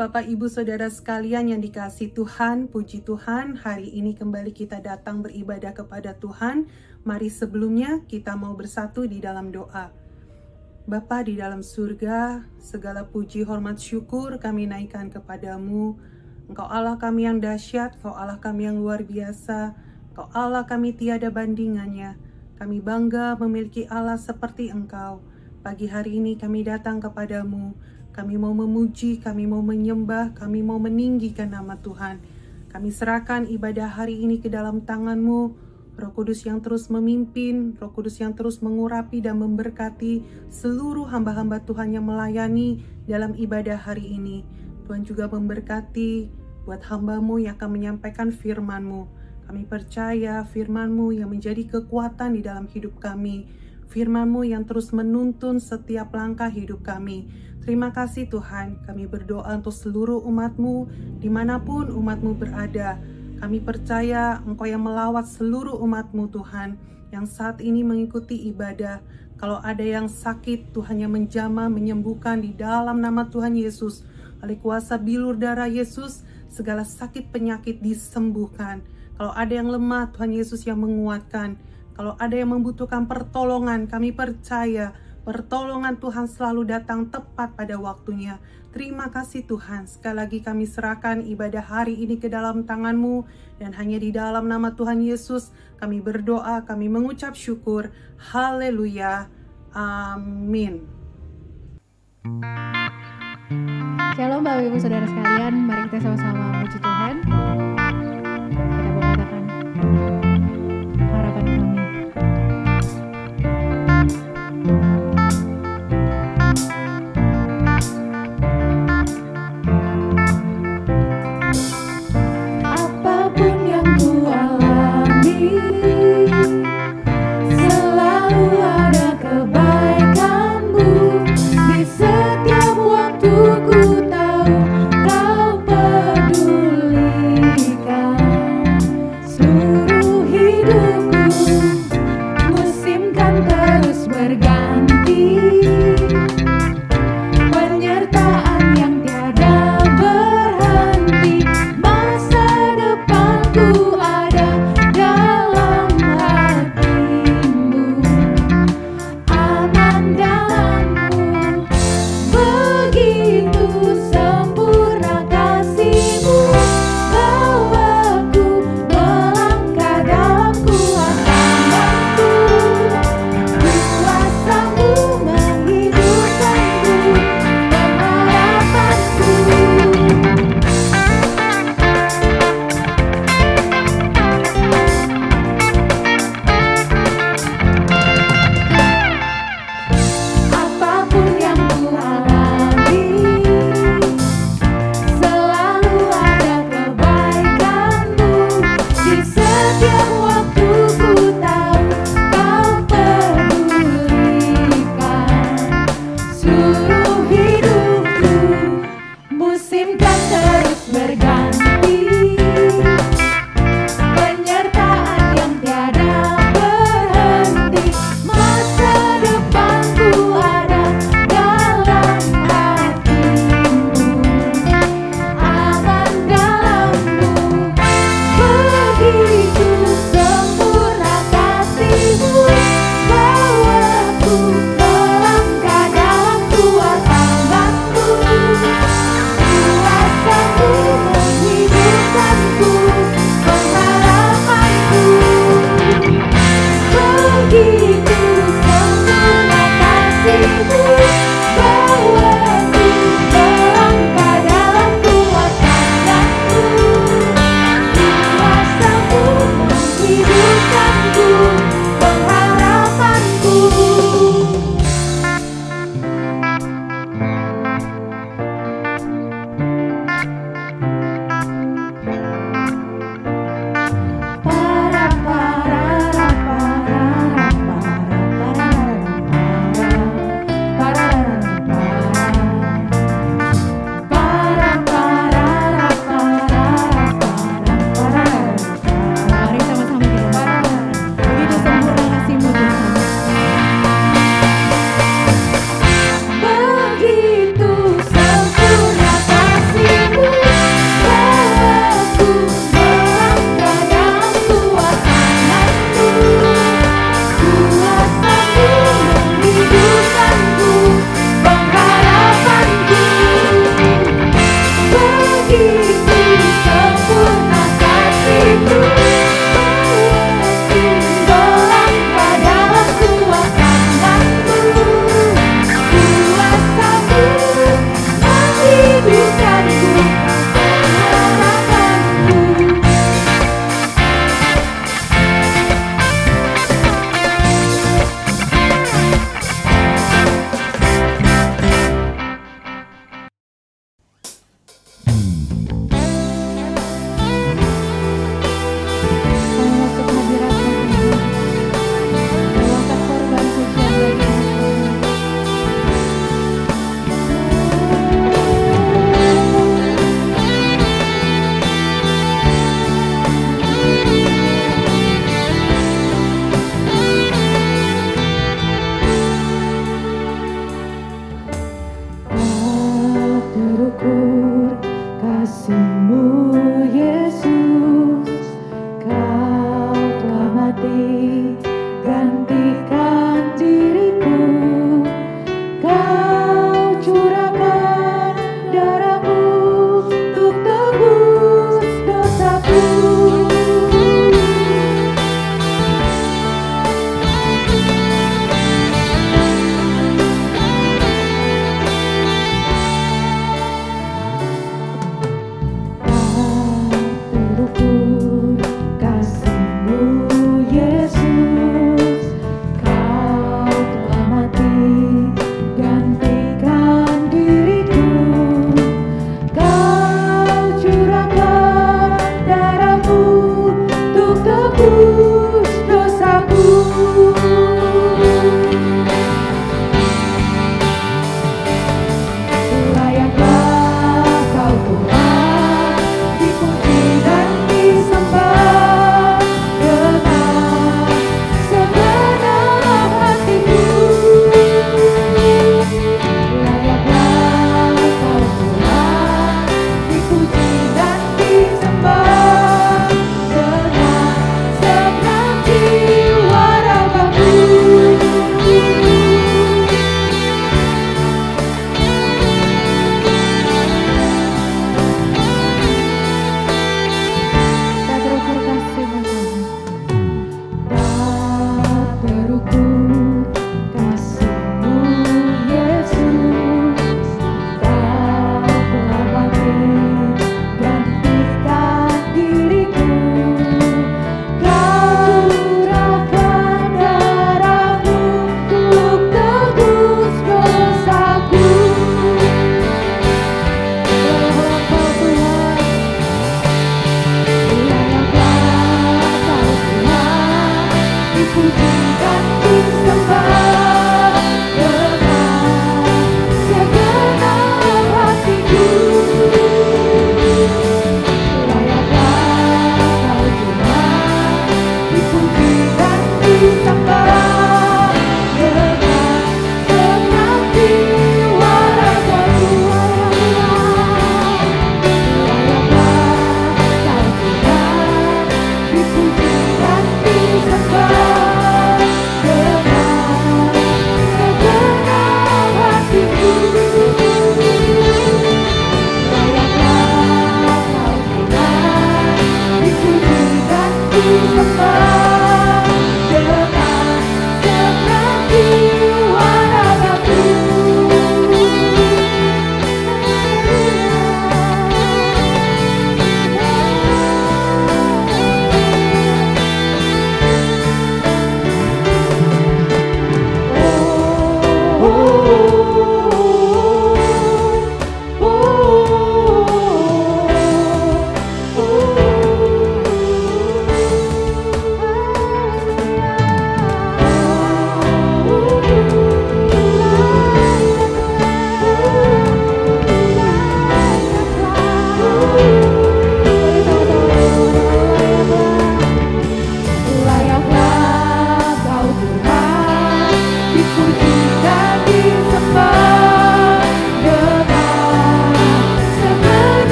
Bapak Ibu Saudara sekalian yang dikasihi Tuhan, puji Tuhan, hari ini kembali kita datang beribadah kepada Tuhan. Mari sebelumnya kita mau bersatu di dalam doa. Bapa di dalam surga, segala puji, hormat, syukur kami naikkan kepadamu. Engkau Allah kami yang dahsyat, Engkau Allah kami yang luar biasa, Engkau Allah kami tiada bandingannya. Kami bangga memiliki Allah seperti Engkau. Pagi hari ini kami datang kepadamu. Kami mau memuji, kami mau menyembah, kami mau meninggikan nama Tuhan. Kami serahkan ibadah hari ini ke dalam tangan-Mu, Roh Kudus yang terus memimpin, Roh Kudus yang terus mengurapi dan memberkati seluruh hamba-hamba Tuhan yang melayani dalam ibadah hari ini. Tuhan juga memberkati buat hamba-Mu yang akan menyampaikan firman-Mu. Kami percaya firman-Mu yang menjadi kekuatan di dalam hidup kami. Firman-Mu yang terus menuntun setiap langkah hidup kami. Terima kasih Tuhan, kami berdoa untuk seluruh umat-Mu, dimanapun umat-Mu berada. Kami percaya Engkau yang melawat seluruh umat-Mu Tuhan, yang saat ini mengikuti ibadah. Kalau ada yang sakit, Tuhan yang menjamah, menyembuhkan di dalam nama Tuhan Yesus. Oleh kuasa bilur darah Yesus, segala sakit penyakit disembuhkan. Kalau ada yang lemah, Tuhan Yesus yang menguatkan. Kalau ada yang membutuhkan pertolongan, kami percaya pertolongan Tuhan selalu datang tepat pada waktunya. Terima kasih Tuhan. Sekali lagi kami serahkan ibadah hari ini ke dalam tangan-Mu. Dan hanya di dalam nama Tuhan Yesus kami berdoa, kami mengucap syukur. Haleluya. Amin. Shalom Bapak Ibu Saudara sekalian, mari kita sama-sama memuji Tuhan. Kita mengatakan harapan kami. Apapun yang ku alami, selalu ada kebaikan-Mu. Di setiap waktu ku tahu Kau pedulikan.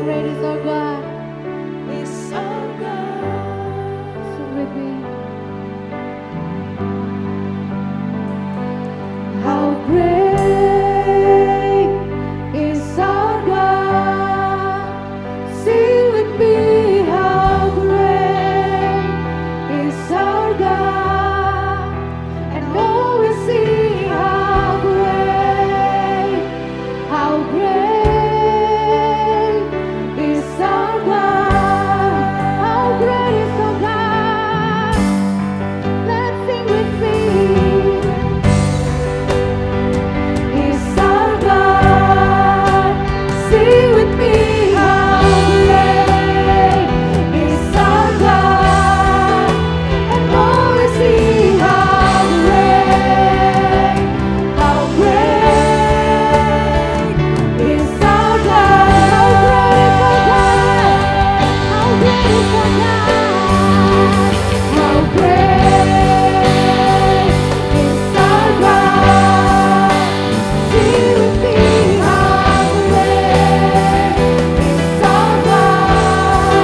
great is our God. is our God. Sing with me. How great is our God. Sing with me, how great is our God. And oh, we see how great is our God. How great is our God. Let's sing with me. Is our God. Sing with me, how great is our God. And oh, we see how great is our God. How great is our God. How great is our God. Sing with me, how great is our God.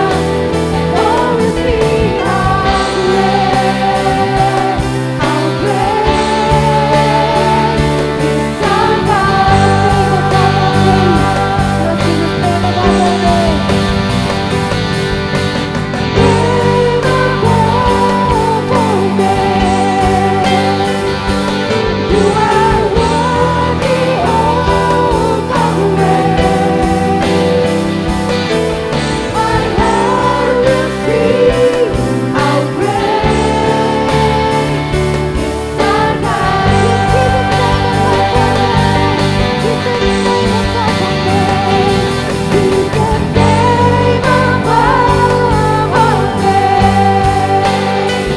Oh, we see how great is our God. Let's sing the name above all names. Name above all names.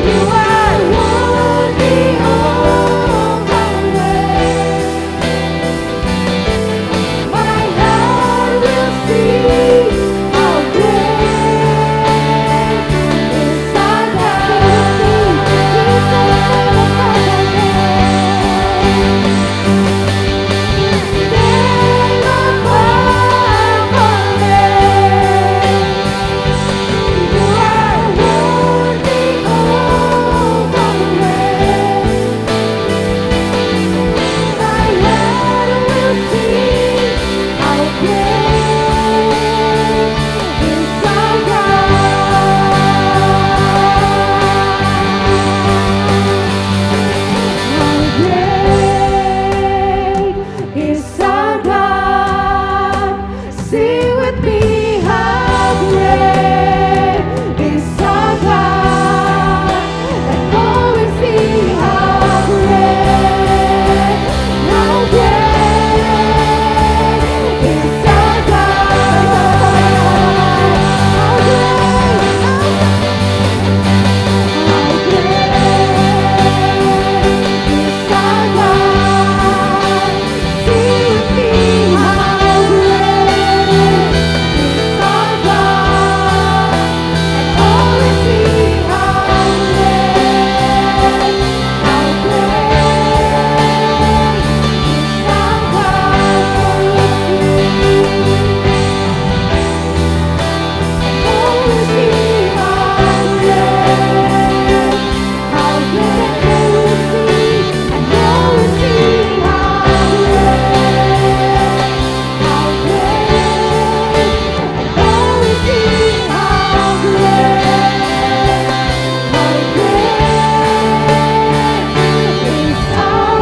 You are worthy, oh, my heart will sing how great is our Is our God. Sing with me, how great is our God. And oh, we see how great is our God. How great is our God. Sing with me, how great is our God. And oh, we see how great is our God. Oh, we see how great, how great we see, and oh, we see how great, and oh, we see how great is our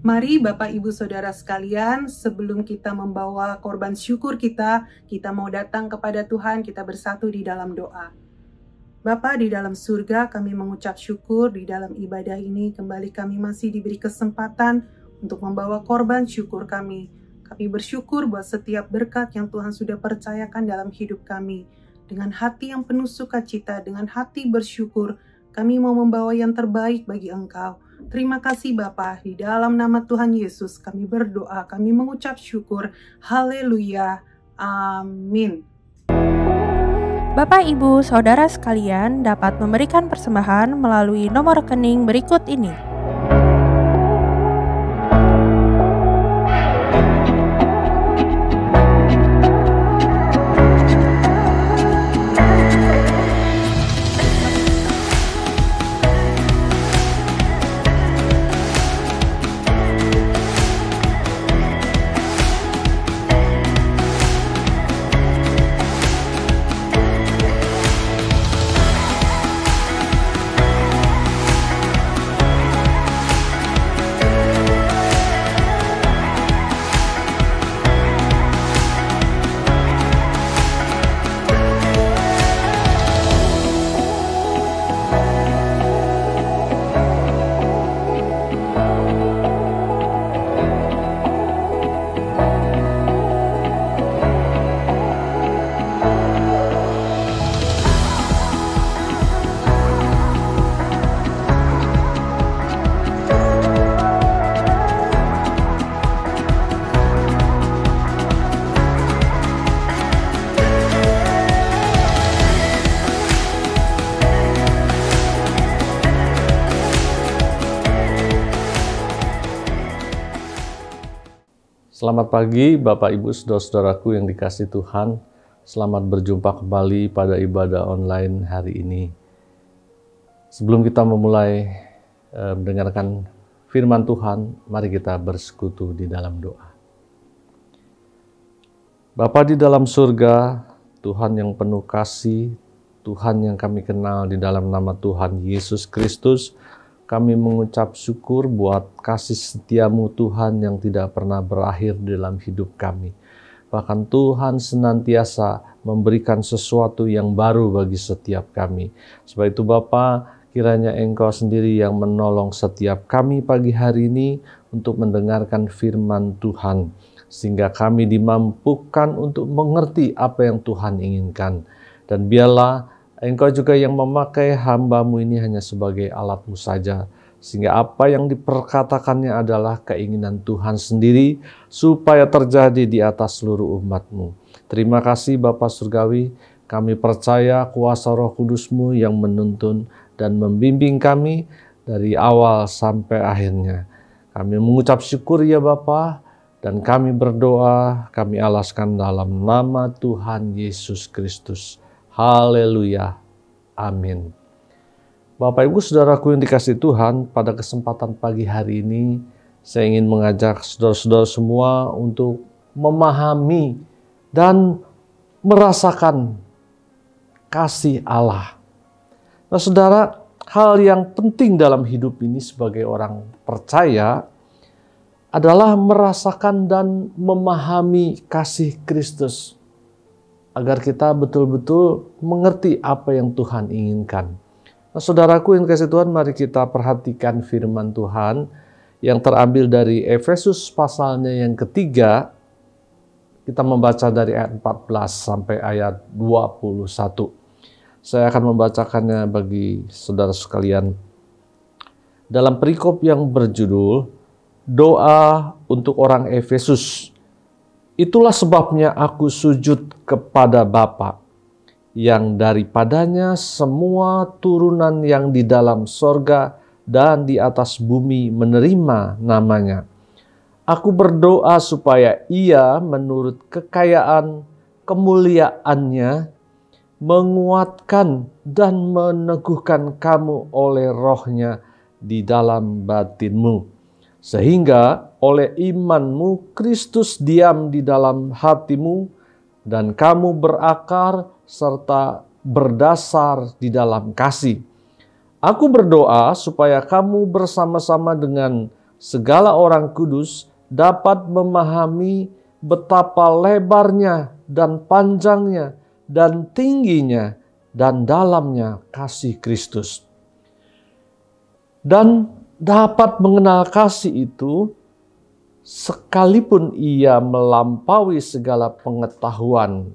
Mari Bapak Ibu Saudara sekalian, sebelum kita membawa korban syukur kita mau datang kepada Tuhan, kita bersatu di dalam doa. Bapa di dalam surga, kami mengucap syukur di dalam ibadah ini, kembali kami masih diberi kesempatan untuk membawa korban syukur kami. Kami bersyukur buat setiap berkat yang Tuhan sudah percayakan dalam hidup kami. Dengan hati yang penuh sukacita, dengan hati bersyukur, kami mau membawa yang terbaik bagi Engkau. Terima kasih Bapa, di dalam nama Tuhan Yesus kami berdoa, kami mengucap syukur. Haleluya. Amin. Bapak, Ibu, Saudara sekalian dapat memberikan persembahan melalui nomor rekening berikut ini. Selamat pagi Bapak Ibu Saudara-saudaraku yang dikasihi Tuhan. Selamat berjumpa kembali pada ibadah online hari ini. Sebelum kita memulai mendengarkan firman Tuhan, mari kita bersekutu di dalam doa. Bapa di dalam surga, Tuhan yang penuh kasih, Tuhan yang kami kenal di dalam nama Tuhan Yesus Kristus, kami mengucap syukur buat kasih setia-Mu Tuhan yang tidak pernah berakhir dalam hidup kami. Bahkan Tuhan senantiasa memberikan sesuatu yang baru bagi setiap kami. Sebab itu Bapa, kiranya Engkau sendiri yang menolong setiap kami pagi hari ini untuk mendengarkan firman Tuhan. Sehingga kami dimampukan untuk mengerti apa yang Tuhan inginkan. Dan biarlah Engkau juga yang memakai hamba-Mu ini hanya sebagai alat-Mu saja. Sehingga apa yang diperkatakannya adalah keinginan Tuhan sendiri supaya terjadi di atas seluruh umat-Mu. Terima kasih Bapa Surgawi, kami percaya kuasa Roh Kudus-Mu yang menuntun dan membimbing kami dari awal sampai akhirnya. Kami mengucap syukur ya Bapa, dan kami berdoa, kami alaskan dalam nama Tuhan Yesus Kristus. Haleluya. Amin. Bapak Ibu Saudaraku yang dikasihi Tuhan, pada kesempatan pagi hari ini saya ingin mengajak saudara-saudara semua untuk memahami dan merasakan kasih Allah. Nah, saudara, hal yang penting dalam hidup ini sebagai orang percaya adalah merasakan dan memahami kasih Kristus, agar kita betul-betul mengerti apa yang Tuhan inginkan. Nah, saudaraku yang kasih Tuhan, mari kita perhatikan firman Tuhan yang terambil dari Efesus pasalnya yang ketiga. Kita membaca dari ayat 14 sampai ayat 21. Saya akan membacakannya bagi saudara sekalian. Dalam perikop yang berjudul, Doa untuk orang Efesus. Itulah sebabnya aku sujud kepada Bapa, yang daripadanya semua turunan yang di dalam sorga dan di atas bumi menerima namanya. Aku berdoa supaya Ia menurut kekayaan kemuliaannya menguatkan dan meneguhkan kamu oleh Roh-Nya di dalam batinmu, sehingga oleh imanmu Kristus diam di dalam hatimu dan kamu berakar serta berdasar di dalam kasih. Aku berdoa supaya kamu bersama-sama dengan segala orang kudus dapat memahami betapa lebarnya dan panjangnya dan tingginya dan dalamnya kasih Kristus. Dan dapat mengenal kasih itu sekalipun ia melampaui segala pengetahuan.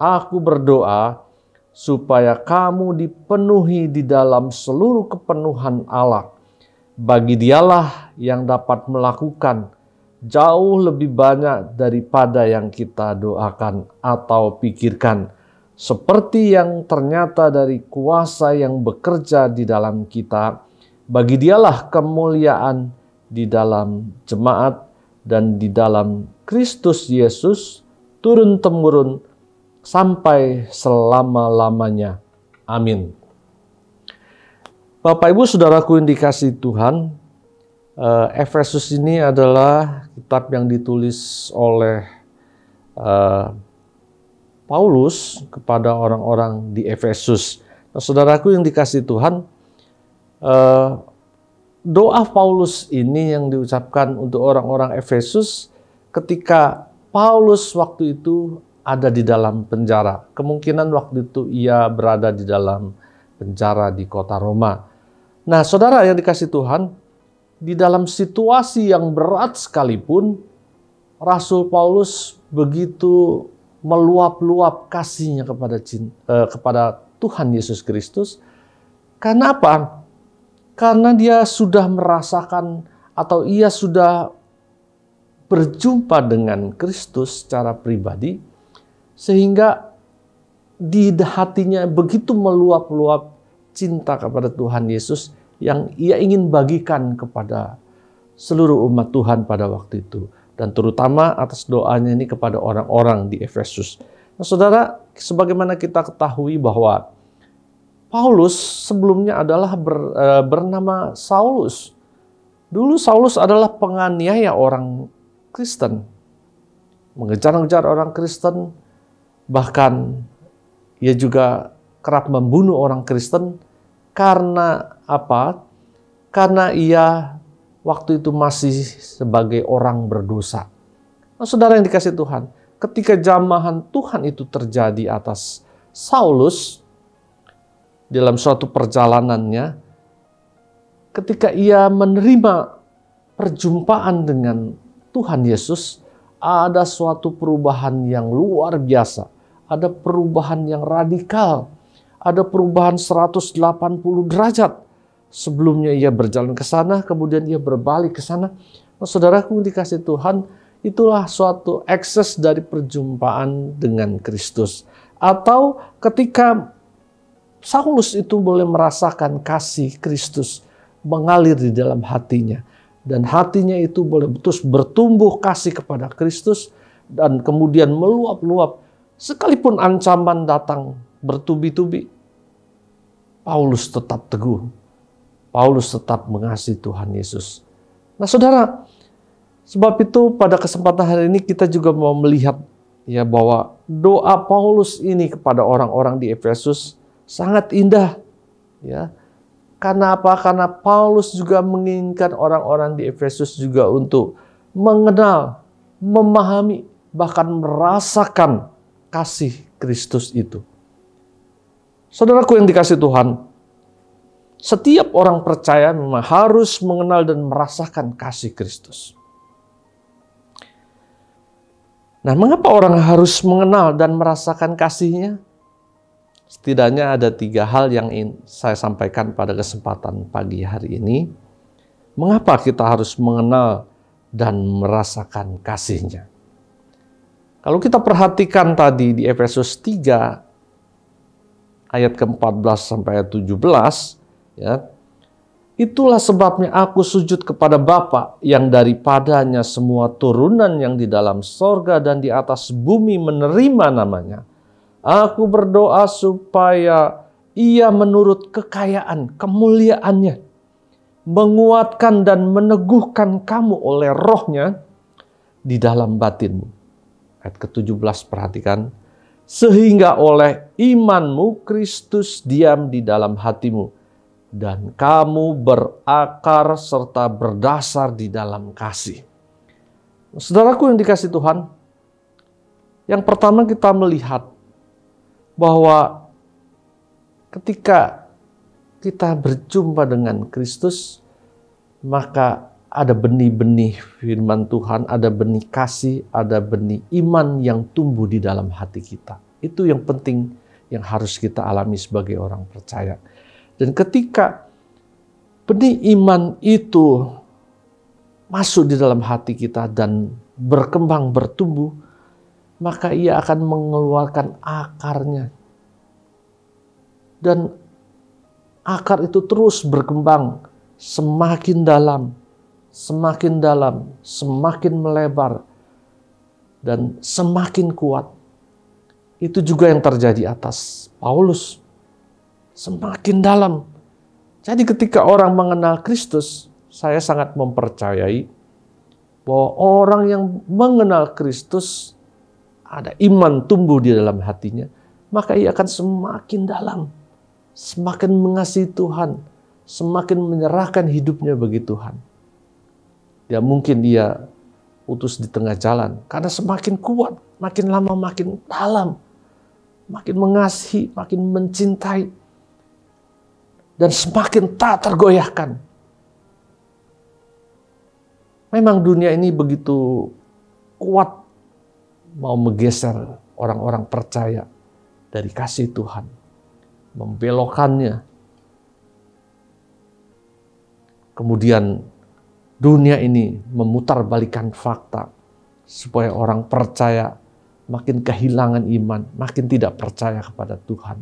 Aku berdoa supaya kamu dipenuhi di dalam seluruh kepenuhan Allah. Bagi Dialah yang dapat melakukan jauh lebih banyak daripada yang kita doakan atau pikirkan, seperti yang ternyata dari kuasa yang bekerja di dalam kita. Bagi Dialah kemuliaan di dalam jemaat dan di dalam Kristus Yesus turun-temurun sampai selama-lamanya. Amin. Bapak Ibu Saudaraku yang dikasihi Tuhan, Efesus ini adalah kitab yang ditulis oleh Paulus kepada orang-orang di Efesus. Nah, saudaraku yang dikasihi Tuhan, doa Paulus ini yang diucapkan untuk orang-orang Efesus ketika Paulus waktu itu ada di dalam penjara. Kemungkinan waktu itu ia berada di dalam penjara di kota Roma. Nah, saudara yang dikasihi Tuhan, di dalam situasi yang berat sekalipun, Rasul Paulus begitu meluap-luap kasihnya kepada Tuhan Yesus Kristus. Karena apa? Karena dia sudah merasakan atau ia sudah berjumpa dengan Kristus secara pribadi, sehingga di hatinya begitu meluap-luap cinta kepada Tuhan Yesus yang ia ingin bagikan kepada seluruh umat Tuhan pada waktu itu. Dan terutama atas doanya ini kepada orang-orang di Efesus. Nah, saudara, sebagaimana kita ketahui bahwa Paulus sebelumnya adalah bernama Saulus. Dulu Saulus adalah penganiaya orang Kristen. Mengejar-ngejar orang Kristen, bahkan ia juga kerap membunuh orang Kristen. Karena apa? Karena ia waktu itu masih sebagai orang berdosa. Nah, saudara yang dikasihi Tuhan, ketika jamahan Tuhan itu terjadi atas Saulus dalam suatu perjalanannya, ketika ia menerima perjumpaan dengan Tuhan Yesus, ada suatu perubahan yang luar biasa, ada perubahan yang radikal, ada perubahan 180 derajat. Sebelumnya ia berjalan ke sana, kemudian ia berbalik ke sana. Nah, saudaraku dikasihi Tuhan, itulah suatu ekses dari perjumpaan dengan Kristus. Atau ketika Saulus itu boleh merasakan kasih Kristus mengalir di dalam hatinya. Dan hatinya itu boleh terus bertumbuh kasih kepada Kristus dan kemudian meluap-luap. Sekalipun ancaman datang bertubi-tubi, Paulus tetap teguh. Paulus tetap mengasihi Tuhan Yesus. Nah, saudara, sebab itu pada kesempatan hari ini kita juga mau melihat ya bahwa doa Paulus ini kepada orang-orang di Efesus sangat indah. Ya. Karena apa? Karena Paulus juga menginginkan orang-orang di Efesus juga untuk mengenal, memahami, bahkan merasakan kasih Kristus itu. Saudaraku yang dikasihi Tuhan, setiap orang percaya memang harus mengenal dan merasakan kasih Kristus. Nah, mengapa orang harus mengenal dan merasakan kasih-Nya? Setidaknya ada 3 hal yang ingin saya sampaikan pada kesempatan pagi hari ini. Mengapa kita harus mengenal dan merasakan kasih-Nya? Kalau kita perhatikan tadi di Efesus 3 ayat ke-14 sampai ayat 17, ya, itulah sebabnya aku sujud kepada Bapa yang daripadanya semua turunan yang di dalam sorga dan di atas bumi menerima namanya. Aku berdoa supaya ia menurut kekayaan kemuliaannya menguatkan dan meneguhkan kamu oleh rohnya di dalam batinmu. Ayat ke-17 perhatikan. Sehingga oleh imanmu Kristus diam di dalam hatimu. Dan kamu berakar serta berdasar di dalam kasih. Saudaraku yang dikasihi Tuhan, yang pertama kita melihat bahwa ketika kita berjumpa dengan Kristus, maka ada benih-benih firman Tuhan, ada benih kasih, ada benih iman yang tumbuh di dalam hati kita. Itu yang penting yang harus kita alami sebagai orang percaya. Dan ketika benih iman itu masuk di dalam hati kita dan berkembang, bertumbuh, maka ia akan mengeluarkan akarnya Dan akar itu terus berkembang semakin dalam, semakin melebar, dan semakin kuat. Itu juga yang terjadi atas Paulus. Semakin dalam. Jadi ketika orang mengenal Kristus, saya sangat mempercayai bahwa orang yang mengenal Kristus, ada iman tumbuh di dalam hatinya, maka ia akan semakin dalam, semakin mengasihi Tuhan, semakin menyerahkan hidupnya bagi Tuhan. Ya mungkin dia putus di tengah jalan, karena semakin kuat, makin lama makin dalam, makin mengasihi, makin mencintai, dan semakin tak tergoyahkan. Memang dunia ini begitu kuat mau menggeser orang-orang percaya dari kasih Tuhan, membelokkannya. Kemudian dunia ini memutarbalikkan fakta supaya orang percaya makin kehilangan iman, makin tidak percaya kepada Tuhan.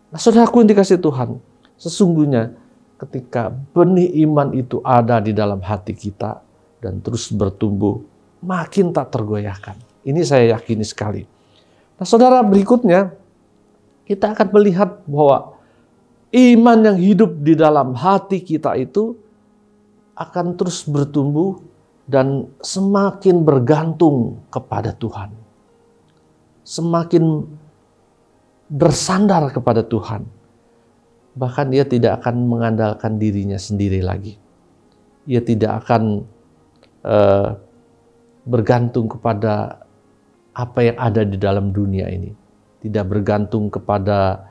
Nah, saudaraku yang dikasihi Tuhan, sesungguhnya ketika benih iman itu ada di dalam hati kita dan terus bertumbuh, makin tak tergoyahkan. Ini saya yakini sekali. Nah, saudara, berikutnya kita akan melihat bahwa iman yang hidup di dalam hati kita itu akan terus bertumbuh dan semakin bergantung kepada Tuhan. Semakin bersandar kepada Tuhan. Bahkan dia tidak akan mengandalkan dirinya sendiri lagi. Ia tidak akan bergantung kepada apa yang ada di dalam dunia ini. Tidak bergantung kepada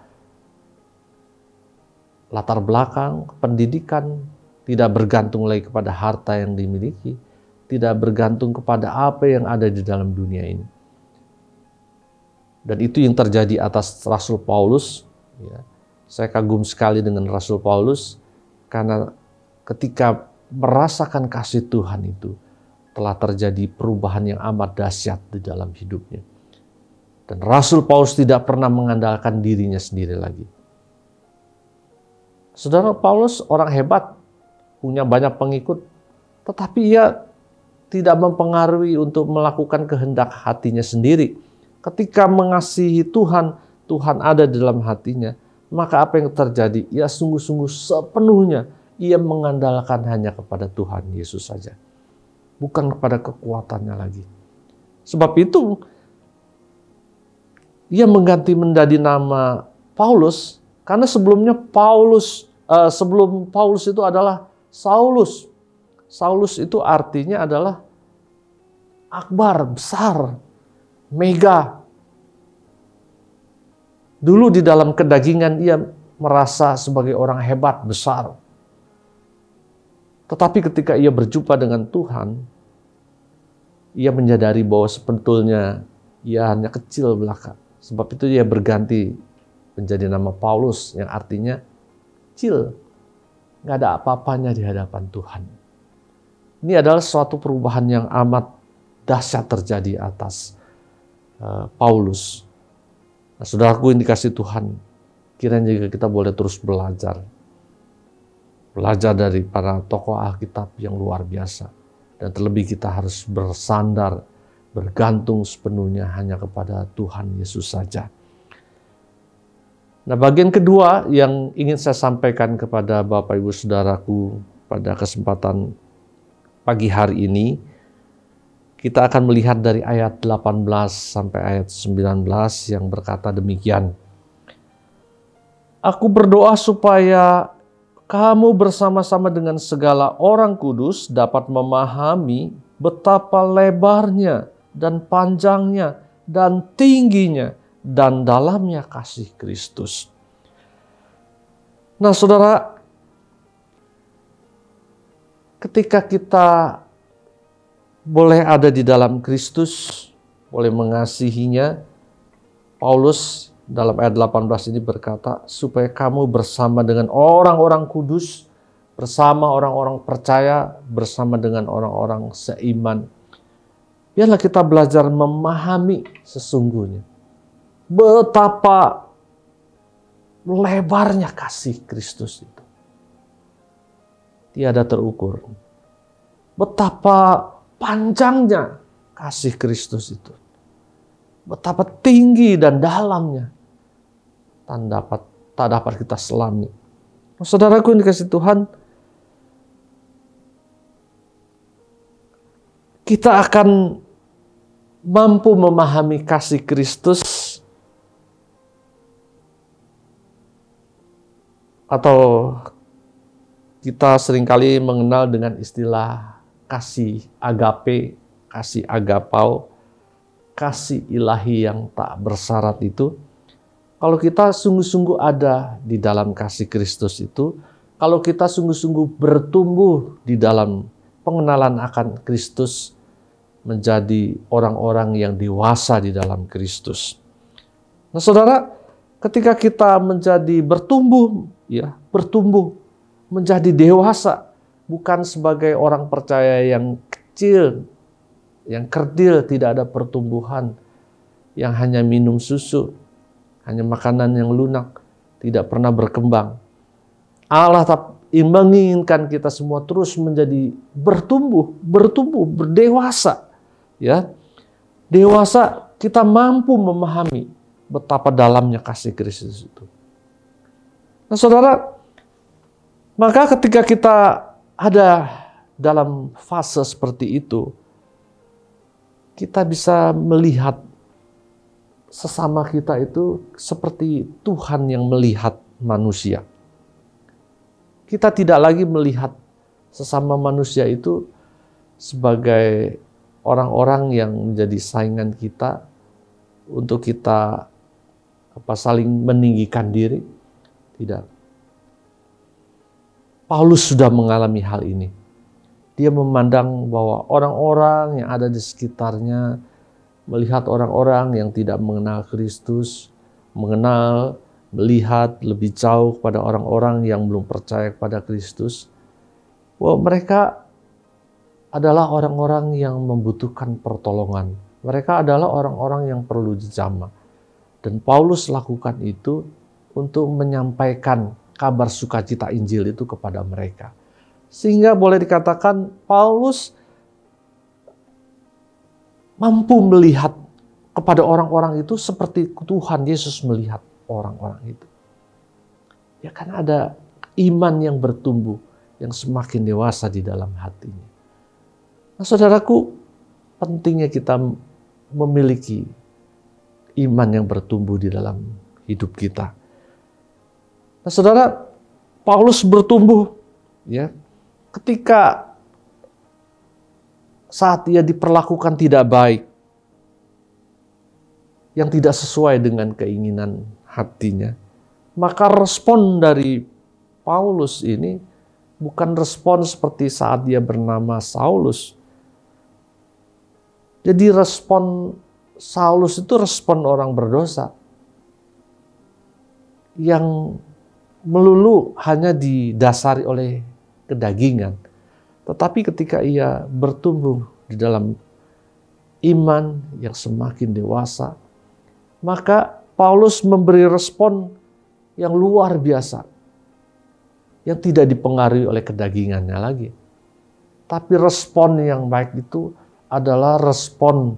latar belakang, pendidikan, tidak bergantung lagi kepada harta yang dimiliki, tidak bergantung kepada apa yang ada di dalam dunia ini. Dan itu yang terjadi atas Rasul Paulus. Ya. Saya kagum sekali dengan Rasul Paulus, karena ketika merasakan kasih Tuhan itu, telah terjadi perubahan yang amat dahsyat di dalam hidupnya. Dan Rasul Paulus tidak pernah mengandalkan dirinya sendiri lagi. Saudara, Paulus orang hebat, punya banyak pengikut, tetapi ia tidak mempengaruhi untuk melakukan kehendak hatinya sendiri. Ketika mengasihi Tuhan, Tuhan ada di dalam hatinya, maka apa yang terjadi? Ia sungguh-sungguh sepenuhnya, ia mengandalkan hanya kepada Tuhan Yesus saja. Bukan kepada kekuatannya lagi. Sebab itu, ia mengganti menjadi nama Paulus, karena sebelumnya sebelum Paulus itu adalah Saulus. Saulus itu artinya adalah akbar, besar, mega. Dulu di dalam kedagingan ia merasa sebagai orang hebat, besar. Tetapi ketika ia berjumpa dengan Tuhan, ia menyadari bahwa sebetulnya ia hanya kecil belaka. Sebab itu ia berganti menjadi nama Paulus, yang artinya kecil. Nggak ada apa-apanya di hadapan Tuhan. Ini adalah suatu perubahan yang amat dahsyat terjadi atas Paulus. Nah, saudaraku yang dikasihi Tuhan, kiranya juga kita boleh terus belajar. Belajar dari para tokoh Alkitab yang luar biasa. Dan terlebih kita harus bersandar, bergantung sepenuhnya hanya kepada Tuhan Yesus saja. Nah, bagian kedua yang ingin saya sampaikan kepada Bapak Ibu Saudaraku pada kesempatan pagi hari ini, kita akan melihat dari ayat 18 sampai ayat 19 yang berkata demikian. Aku berdoa supaya kamu bersama-sama dengan segala orang kudus dapat memahami betapa lebarnya dan panjangnya dan tingginya dan dalamnya kasih Kristus. Nah, saudara, ketika kita boleh ada di dalam Kristus, boleh mengasihinya, Paulus dalam ayat 18 ini berkata, supaya kamu bersama dengan orang-orang kudus, bersama orang-orang percaya, bersama dengan orang-orang seiman. Biarlah kita belajar memahami sesungguhnya betapa lebarnya kasih Kristus itu tiada terukur. Betapa panjangnya kasih Kristus itu. Betapa tinggi dan dalamnya. Tak dapat kita selami. Saudaraku yang dikasihi Tuhan, kita akan mampu memahami kasih Kristus atau kita seringkali mengenal dengan istilah kasih agape, kasih agapau, kasih ilahi yang tak bersyarat itu. Kalau kita sungguh-sungguh ada di dalam kasih Kristus itu, kalau kita sungguh-sungguh bertumbuh di dalam pengenalan akan Kristus, menjadi orang-orang yang dewasa di dalam Kristus. Nah, saudara, ketika kita menjadi bertumbuh menjadi dewasa, bukan sebagai orang percaya yang kecil, yang kerdil, tidak ada pertumbuhan, yang hanya minum susu, hanya makanan yang lunak, tidak pernah berkembang. Allah menginginkan kita semua terus menjadi bertumbuh, berdewasa. Ya, dewasa, kita mampu memahami betapa dalamnya kasih Kristus itu. Nah, saudara, maka ketika kita ada dalam fase seperti itu, kita bisa melihat sesama kita itu seperti Tuhan yang melihat manusia. Kita tidak lagi melihat sesama manusia itu sebagai orang-orang yang menjadi saingan kita untuk kita saling meninggikan diri. Tidak. Paulus sudah mengalami hal ini. Dia memandang bahwa orang-orang yang ada di sekitarnya melihat orang-orang yang tidak mengenal Kristus, melihat lebih jauh kepada orang-orang yang belum percaya kepada Kristus, bahwa mereka adalah orang-orang yang membutuhkan pertolongan. Mereka adalah orang-orang yang perlu dijamah. Dan Paulus lakukan itu untuk menyampaikan kabar sukacita Injil itu kepada mereka. Sehingga boleh dikatakan Paulus mampu melihat kepada orang-orang itu seperti Tuhan Yesus melihat orang-orang itu. Ya, karena ada iman yang bertumbuh, yang semakin dewasa di dalam hatinya. Nah, saudaraku, pentingnya kita memiliki iman yang bertumbuh di dalam hidup kita. Nah, saudara, Paulus bertumbuh ya ketika saat ia diperlakukan tidak baik, yang tidak sesuai dengan keinginan hatinya, maka respon dari Paulus ini bukan respon seperti saat dia bernama Saulus. Jadi respon Saulus itu respon orang berdosa yang melulu hanya didasari oleh kedagingan. Tetapi ketika ia bertumbuh di dalam iman yang semakin dewasa, maka Paulus memberi respon yang luar biasa, yang tidak dipengaruhi oleh kedagingannya lagi. Tapi respon yang baik itu adalah respon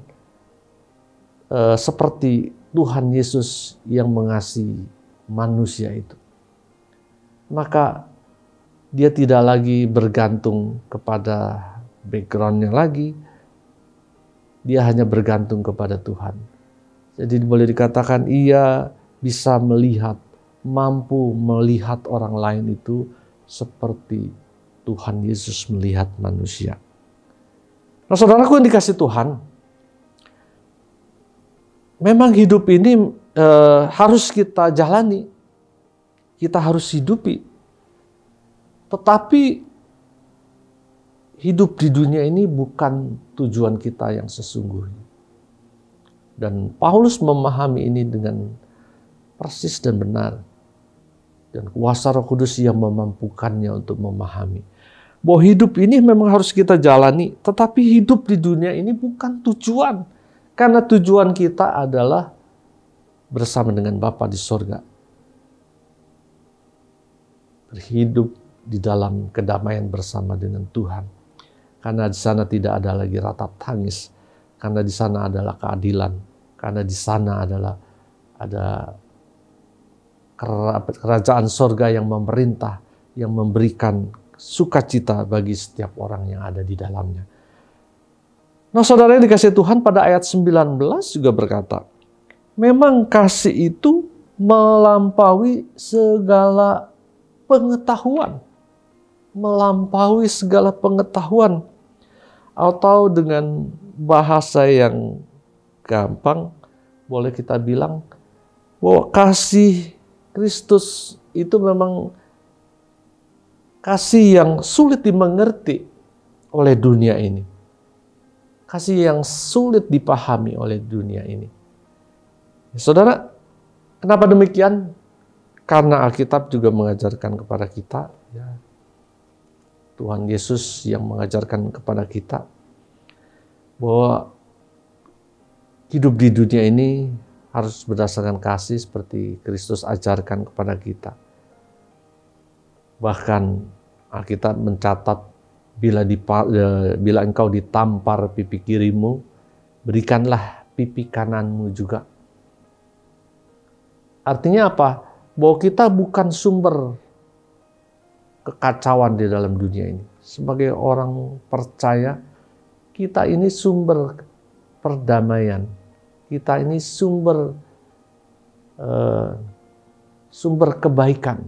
seperti Tuhan Yesus yang mengasihi manusia itu. Maka dia tidak lagi bergantung kepada backgroundnya lagi, dia hanya bergantung kepada Tuhan. Jadi boleh dikatakan ia bisa melihat, mampu melihat orang lain itu seperti Tuhan Yesus melihat manusia. Nah, saudaraku yang dikasihi Tuhan, memang hidup ini harus kita jalani, kita harus hidupi. Tetapi hidup di dunia ini bukan tujuan kita yang sesungguhnya. Dan Paulus memahami ini dengan persis dan benar. Dan kuasa Roh Kudus yang memampukannya untuk memahami bahwa hidup ini memang harus kita jalani, tetapi hidup di dunia ini bukan tujuan. Karena tujuan kita adalah bersama dengan Bapa di sorga. berhidup di dalam kedamaian bersama dengan Tuhan. Karena di sana tidak ada lagi ratap tangis, karena di sana adalah keadilan, karena di sana ada kerajaan sorga yang memerintah, yang memberikan sukacita bagi setiap orang yang ada di dalamnya. Nah, saudara yang dikasihi Tuhan, pada ayat 19 juga berkata, memang kasih itu melampaui segala pengetahuan. Melampaui segala pengetahuan. Atau dengan bahasa yang gampang, boleh kita bilang bahwa kasih Kristus itu memang kasih yang sulit dimengerti oleh dunia ini. Kasih yang sulit dipahami oleh dunia ini. Saudara, kenapa demikian? Karena Alkitab juga mengajarkan kepada kita, ya, Tuhan Yesus yang mengajarkan kepada kita bahwa hidup di dunia ini harus berdasarkan kasih seperti Kristus ajarkan kepada kita. Bahkan Alkitab mencatat, bila engkau ditampar pipi kirimu, berikanlah pipi kananmu juga. Artinya apa? Bahwa kita bukan sumber kekacauan di dalam dunia ini. Sebagai orang percaya, kita ini sumber perdamaian. Kita ini sumber kebaikan.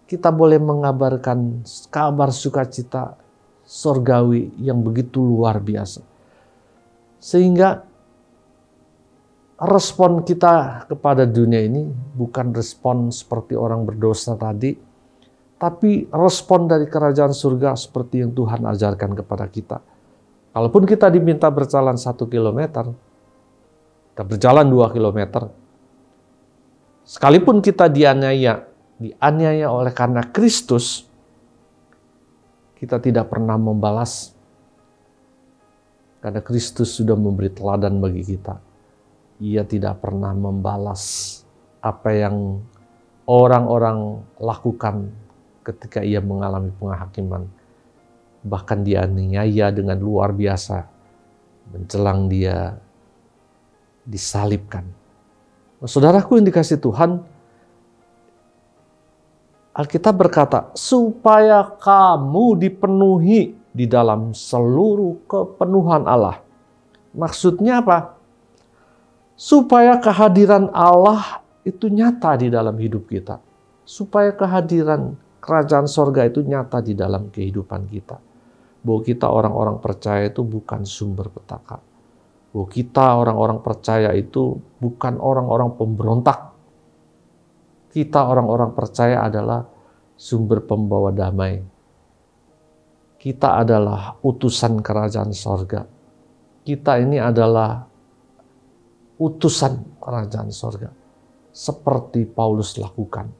Kita boleh mengabarkan kabar sukacita sorgawi yang begitu luar biasa. Sehingga respon kita kepada dunia ini bukan respon seperti orang berdosa tadi, tapi respon dari kerajaan surga seperti yang Tuhan ajarkan kepada kita. Kalaupun kita diminta berjalan 1 kilometer, kita berjalan 2 kilometer, sekalipun kita dianiaya oleh karena Kristus, kita tidak pernah membalas, karena Kristus sudah memberi teladan bagi kita. Ia tidak pernah membalas apa yang orang-orang lakukan ketika ia mengalami penghakiman. Bahkan dianiaya dengan luar biasa menjelang dia disalibkan. Nah, saudaraku yang dikasihi Tuhan, Alkitab berkata, supaya kamu dipenuhi di dalam seluruh kepenuhan Allah. Maksudnya apa? Supaya kehadiran Allah itu nyata di dalam hidup kita. Supaya kehadiran kerajaan sorga itu nyata di dalam kehidupan kita. Bahwa kita orang-orang percaya itu bukan sumber petaka. Bahwa kita orang-orang percaya itu bukan orang-orang pemberontak. Kita orang-orang percaya adalah sumber pembawa damai. Kita adalah utusan kerajaan sorga. Kita ini adalah utusan kerajaan sorga. Seperti Paulus lakukan.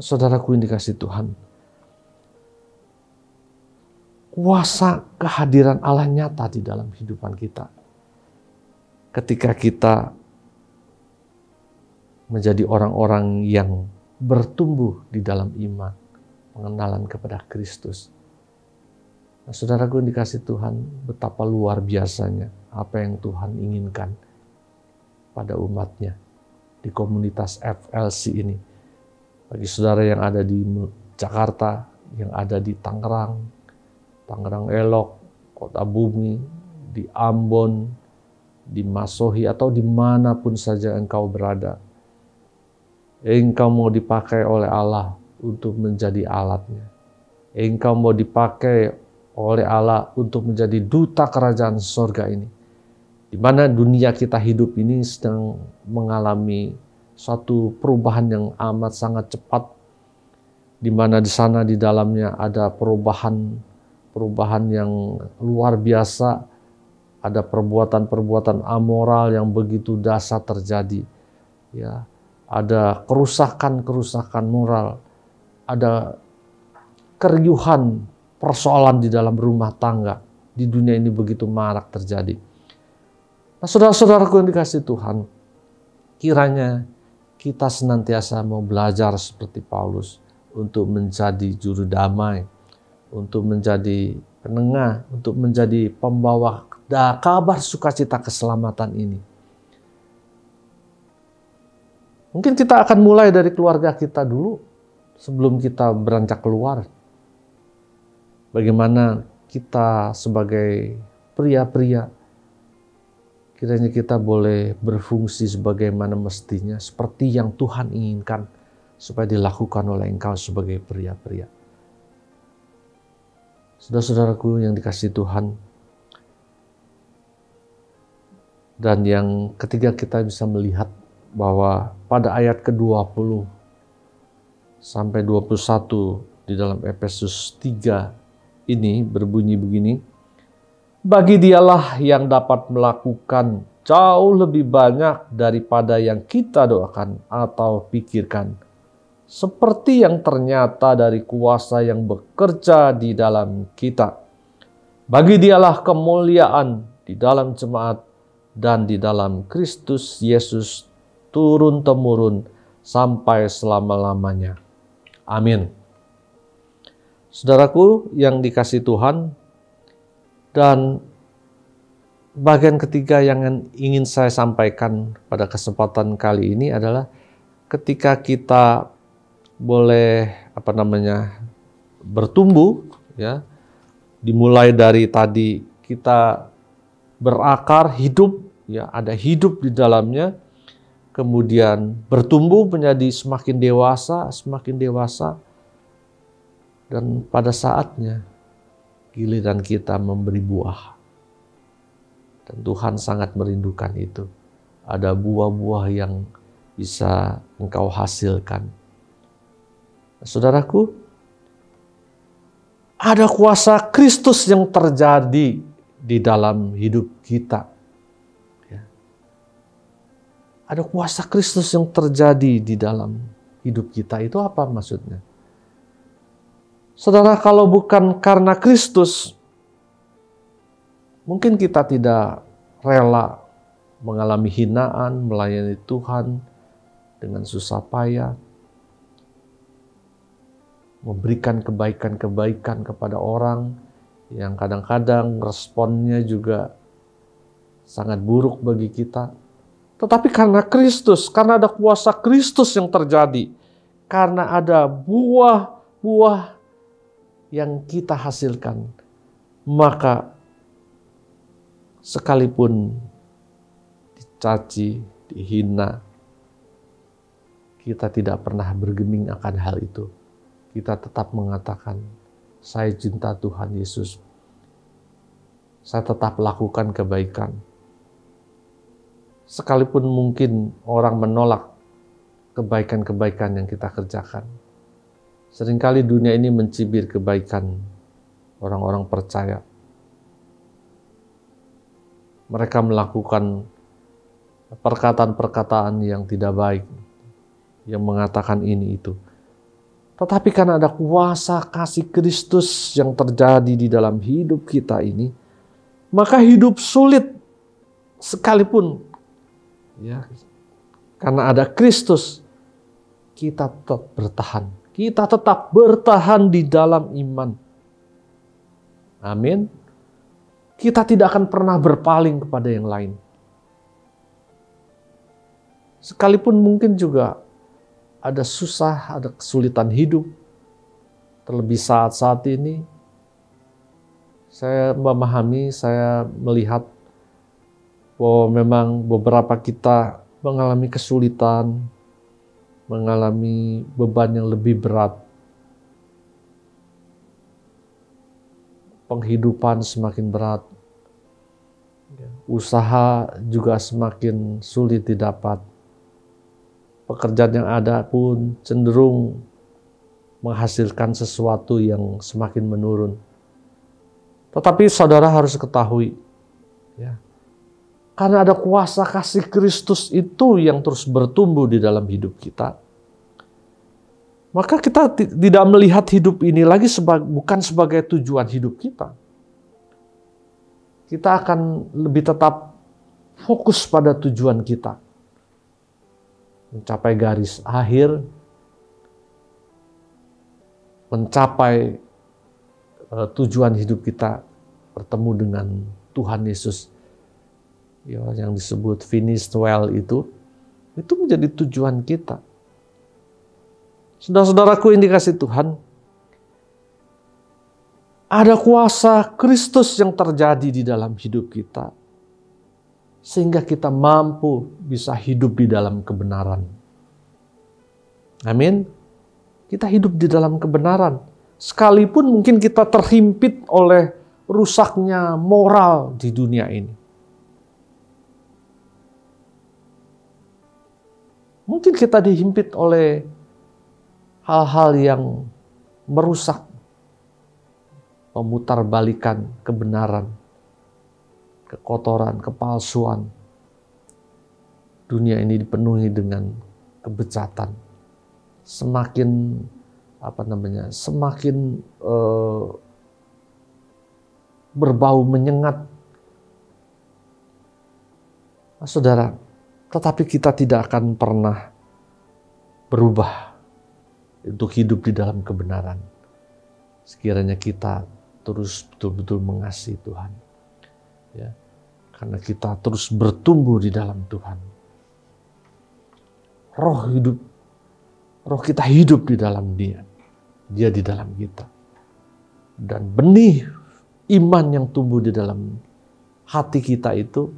Saudaraku yang dikasihi Tuhan, kuasa kehadiran Allah nyata di dalam kehidupan kita. Ketika kita menjadi orang-orang yang bertumbuh di dalam iman, pengenalan kepada Kristus. Nah, saudaraku yang dikasihi Tuhan, betapa luar biasanya apa yang Tuhan inginkan pada umatnya di komunitas FLC ini. Bagi saudara yang ada di Jakarta, yang ada di Tangerang Elok, Kota Bumi, di Ambon, di Masohi, atau dimanapun saja engkau berada. Engkau mau dipakai oleh Allah untuk menjadi alatnya. Engkau mau dipakai oleh Allah untuk menjadi duta kerajaan sorga ini. Di mana dunia kita hidup ini sedang mengalami suatu perubahan yang amat sangat cepat, di mana di sana di dalamnya ada perubahan yang luar biasa, ada perbuatan-perbuatan amoral yang begitu dahsyat terjadi, ya, ada kerusakan moral, ada keriuhan persoalan di dalam rumah tangga di dunia ini begitu marak terjadi. Nah, saudara-saudaraku yang dikasihi Tuhan, kiranya kita senantiasa mau belajar seperti Paulus untuk menjadi juru damai, untuk menjadi penengah, untuk menjadi pembawa kabar sukacita keselamatan ini. Mungkin kita akan mulai dari keluarga kita dulu sebelum kita beranjak keluar. Bagaimana kita sebagai pria-pria, kiranya kita boleh berfungsi sebagaimana mestinya, seperti yang Tuhan inginkan supaya dilakukan oleh engkau sebagai pria-pria. Saudara-saudaraku yang dikasihi Tuhan, dan yang ketiga kita bisa melihat bahwa pada ayat ke-20 sampai 21 di dalam Efesus 3 ini berbunyi begini, bagi Dialah yang dapat melakukan jauh lebih banyak daripada yang kita doakan atau pikirkan, seperti yang ternyata dari kuasa yang bekerja di dalam kita. Bagi Dialah kemuliaan di dalam jemaat dan di dalam Kristus Yesus turun-temurun sampai selama-lamanya. Amin. Saudaraku yang dikasihi Tuhan, dan bagian ketiga yang ingin saya sampaikan pada kesempatan kali ini adalah ketika kita boleh bertumbuh, ya, dimulai dari tadi kita berakar hidup, ya, ada hidup di dalamnya, kemudian bertumbuh menjadi semakin dewasa, dan pada saatnya giliran kita memberi buah. Dan Tuhan sangat merindukan itu. Ada buah-buah yang bisa engkau hasilkan. Saudaraku, ada kuasa Kristus yang terjadi di dalam hidup kita. Ya. Ada kuasa Kristus yang terjadi di dalam hidup kita. Itu apa maksudnya? Saudara, kalau bukan karena Kristus, mungkin kita tidak rela mengalami hinaan, melayani Tuhan dengan susah payah, memberikan kebaikan-kebaikan kepada orang yang kadang-kadang responnya juga sangat buruk bagi kita. Tetapi karena Kristus, karena ada kuasa Kristus yang terjadi, karena ada buah-buah yang kita hasilkan, maka sekalipun dicaci, dihina, kita tidak pernah bergeming akan hal itu. Kita tetap mengatakan, saya cinta Tuhan Yesus. Saya tetap lakukan kebaikan. Sekalipun mungkin orang menolak kebaikan-kebaikan yang kita kerjakan. Seringkali dunia ini mencibir kebaikan orang-orang percaya. Mereka melakukan perkataan-perkataan yang tidak baik, yang mengatakan ini itu. Tetapi karena ada kuasa kasih Kristus yang terjadi di dalam hidup kita ini, maka hidup sulit sekalipun, ya, karena ada Kristus, kita tetap bertahan. Kita tetap bertahan di dalam iman. Amin. Kita tidak akan pernah berpaling kepada yang lain. Sekalipun mungkin juga ada susah, ada kesulitan hidup. Terlebih saat-saat ini, saya memahami, saya melihat bahwa memang beberapa kita mengalami kesulitan, mengalami beban yang lebih berat. Penghidupan semakin berat. Usaha juga semakin sulit didapat. Pekerjaan yang ada pun cenderung menghasilkan sesuatu yang semakin menurun. Tetapi saudara harus ketahui, ya, karena ada kuasa kasih Kristus itu yang terus bertumbuh di dalam hidup kita, maka kita tidak melihat hidup ini lagi bukan sebagai tujuan hidup kita. Kita akan lebih tetap fokus pada tujuan kita. Mencapai garis akhir, mencapai tujuan hidup kita, bertemu dengan Tuhan Yesus, ya, yang disebut finish well itu menjadi tujuan kita. Saudara-saudaraku yang dikasihi Tuhan, ada kuasa Kristus yang terjadi di dalam hidup kita, sehingga kita mampu bisa hidup di dalam kebenaran. Amin. Kita hidup di dalam kebenaran. Sekalipun mungkin kita terhimpit oleh rusaknya moral di dunia ini. Mungkin kita dihimpit oleh hal-hal yang merusak, memutarbalikan kebenaran, kekotoran, kepalsuan. Dunia ini dipenuhi dengan kebejatan. Semakin berbau menyengat. Nah, saudara, tetapi kita tidak akan pernah berubah untuk hidup di dalam kebenaran. Sekiranya kita terus betul-betul mengasihi Tuhan. Ya, karena kita terus bertumbuh di dalam Tuhan. Roh kita hidup di dalam Dia. Dia di dalam kita. Dan benih iman yang tumbuh di dalam hati kita itu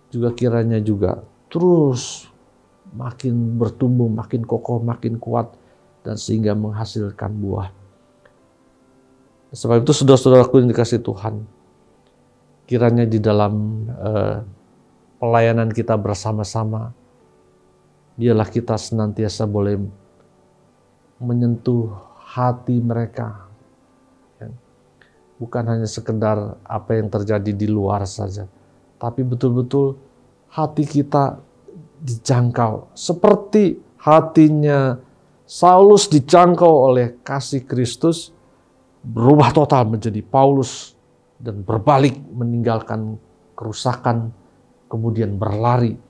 juga kiranya juga terus makin bertumbuh, makin kokoh, makin kuat, dan sehingga menghasilkan buah. Sebab itu saudara-saudaraku yang dikasihi Tuhan, kiranya di dalam pelayanan kita bersama-sama, biarlah kita senantiasa boleh menyentuh hati mereka. Bukan hanya sekedar apa yang terjadi di luar saja, tapi betul-betul hati kita dijangkau. Seperti hatinya Saulus dijangkau oleh kasih Kristus, berubah total menjadi Paulus dan berbalik meninggalkan kerusakan, kemudian berlari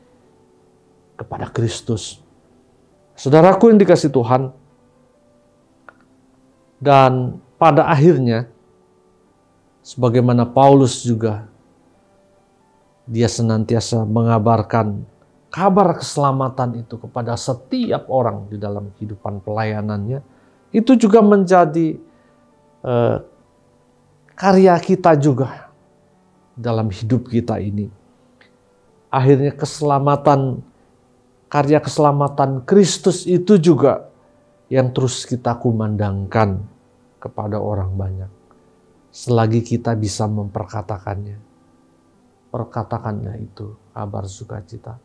kepada Kristus. Saudaraku yang dikasihi Tuhan, dan pada akhirnya, sebagaimana Paulus juga, dia senantiasa mengabarkan kabar keselamatan itu kepada setiap orang di dalam kehidupan pelayanannya. Itu juga menjadi karya kita juga dalam hidup kita ini. Akhirnya karya keselamatan Kristus itu juga yang terus kita kumandangkan kepada orang banyak. Selagi kita bisa memperkatakannya. Perkatakannya itu kabar sukacita.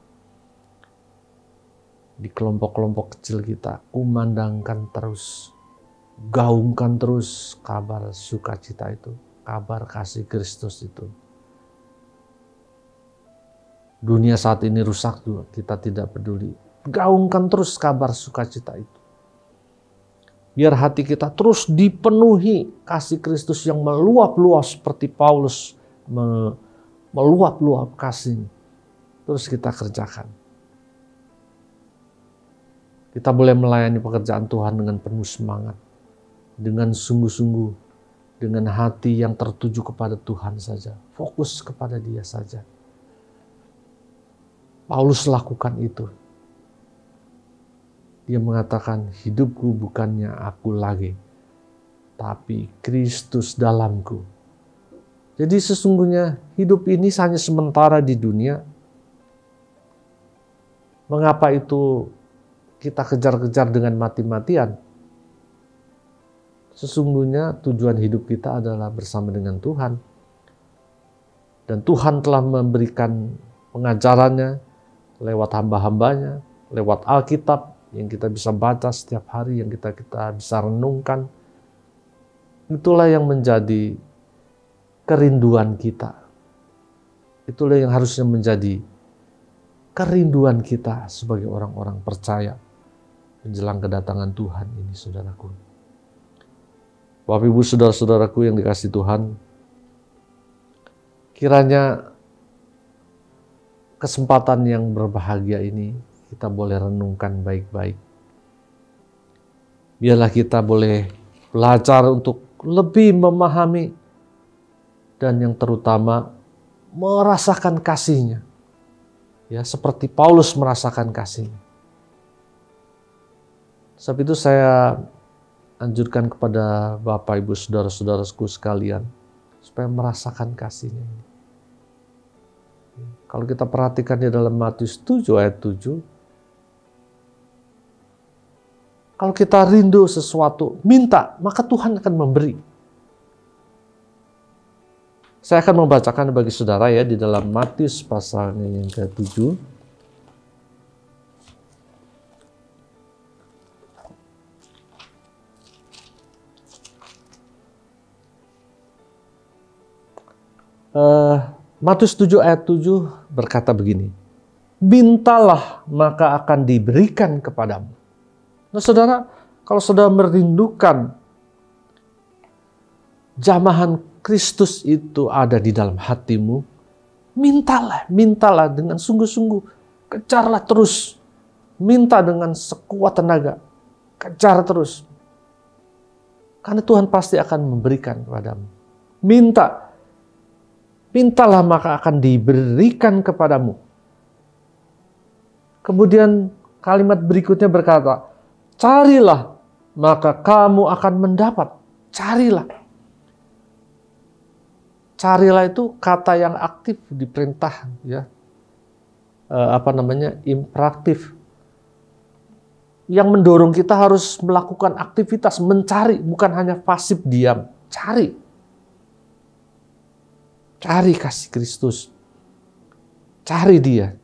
Di kelompok-kelompok kecil kita, kumandangkan terus, gaungkan terus kabar sukacita itu, kabar kasih Kristus itu. Dunia saat ini rusak juga, kita tidak peduli. Gaungkan terus kabar sukacita itu. Biar hati kita terus dipenuhi kasih Kristus yang meluap-luap seperti Paulus meluap-luap kasih. Terus kita kerjakan. Kita boleh melayani pekerjaan Tuhan dengan penuh semangat, dengan sungguh-sungguh, dengan hati yang tertuju kepada Tuhan saja, fokus kepada Dia saja. Paulus lakukan itu. Dia mengatakan, hidupku bukannya aku lagi, tapi Kristus dalamku. Jadi sesungguhnya hidup ini hanya sementara di dunia. Mengapa itu kita kejar-kejar dengan mati-matian? Sesungguhnya tujuan hidup kita adalah bersama dengan Tuhan. Dan Tuhan telah memberikan pengajarannya lewat hamba-hambanya, lewat Alkitab yang kita bisa baca setiap hari, yang kita bisa renungkan. Itulah yang menjadi kerinduan kita. Itulah yang harusnya menjadi kerinduan kita sebagai orang-orang percaya menjelang kedatangan Tuhan ini, saudaraku. Bapak Ibu saudara-saudaraku yang dikasihi Tuhan, kiranya kesempatan yang berbahagia ini kita boleh renungkan baik-baik. Biarlah kita boleh belajar untuk lebih memahami, dan yang terutama merasakan kasih-Nya. Ya, seperti Paulus merasakan kasih-Nya. Sebab itu saya anjurkan kepada Bapak, Ibu, Saudara-saudaraku sekalian, supaya merasakan kasih-Nya. Kalau kita perhatikan di dalam Matius 7 ayat 7, kalau kita rindu sesuatu, minta, maka Tuhan akan memberi. Saya akan membacakan bagi saudara ya di dalam Matius pasalnya yang ke-7. Matius 7 ayat 7 berkata begini, mintalah maka akan diberikan kepadamu. Nah saudara, kalau saudara merindukan jamahan Kristus itu ada di dalam hatimu, mintalah dengan sungguh-sungguh, kejarlah terus, minta dengan sekuat tenaga, kejar terus. Karena Tuhan pasti akan memberikan kepadamu. Mintalah maka akan diberikan kepadamu. Kemudian kalimat berikutnya berkata, carilah maka kamu akan mendapat. Carilah. Carilah itu kata yang aktif diperintah, ya. Imperatif. Yang mendorong kita harus melakukan aktivitas, mencari, bukan hanya pasif diam. Cari. Cari kasih Kristus. Cari Dia.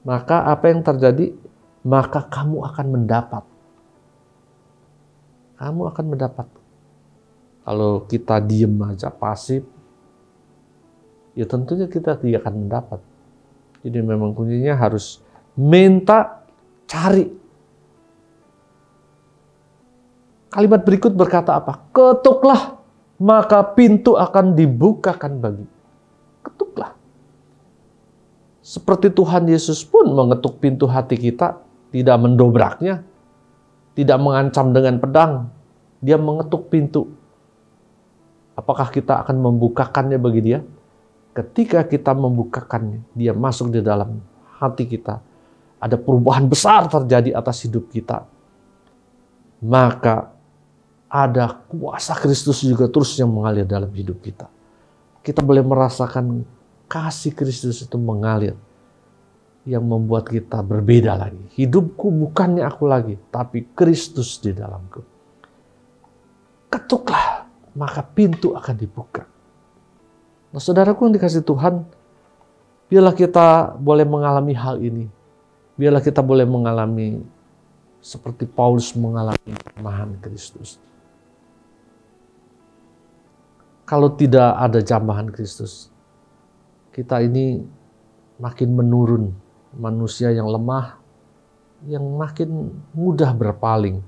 Maka apa yang terjadi? Maka kamu akan mendapat. Kamu akan mendapat. Kalau kita diem aja, pasif, ya tentunya kita tidak akan mendapat. Jadi memang kuncinya harus minta, cari. Kalimat berikut berkata apa? Ketuklah, maka pintu akan dibukakan bagi. Ketuklah. Seperti Tuhan Yesus pun mengetuk pintu hati kita, tidak mendobraknya, tidak mengancam dengan pedang. Dia mengetuk pintu. Apakah kita akan membukakannya bagi Dia? Ketika kita membukakannya, Dia masuk di dalam hati kita. Ada perubahan besar terjadi atas hidup kita. Maka ada kuasa Kristus juga terus yang mengalir dalam hidup kita. Kita boleh merasakan kasih Kristus itu mengalir, yang membuat kita berbeda lagi. Hidupku bukannya aku lagi, tapi Kristus di dalamku. Ketuklah, maka pintu akan dibuka. Nah, saudaraku yang dikasihi Tuhan, biarlah kita boleh mengalami hal ini. Biarlah kita boleh mengalami seperti Paulus mengalami jamahan Kristus. Kalau tidak ada jamahan Kristus, kita ini makin menurun, manusia yang lemah, yang makin mudah berpaling.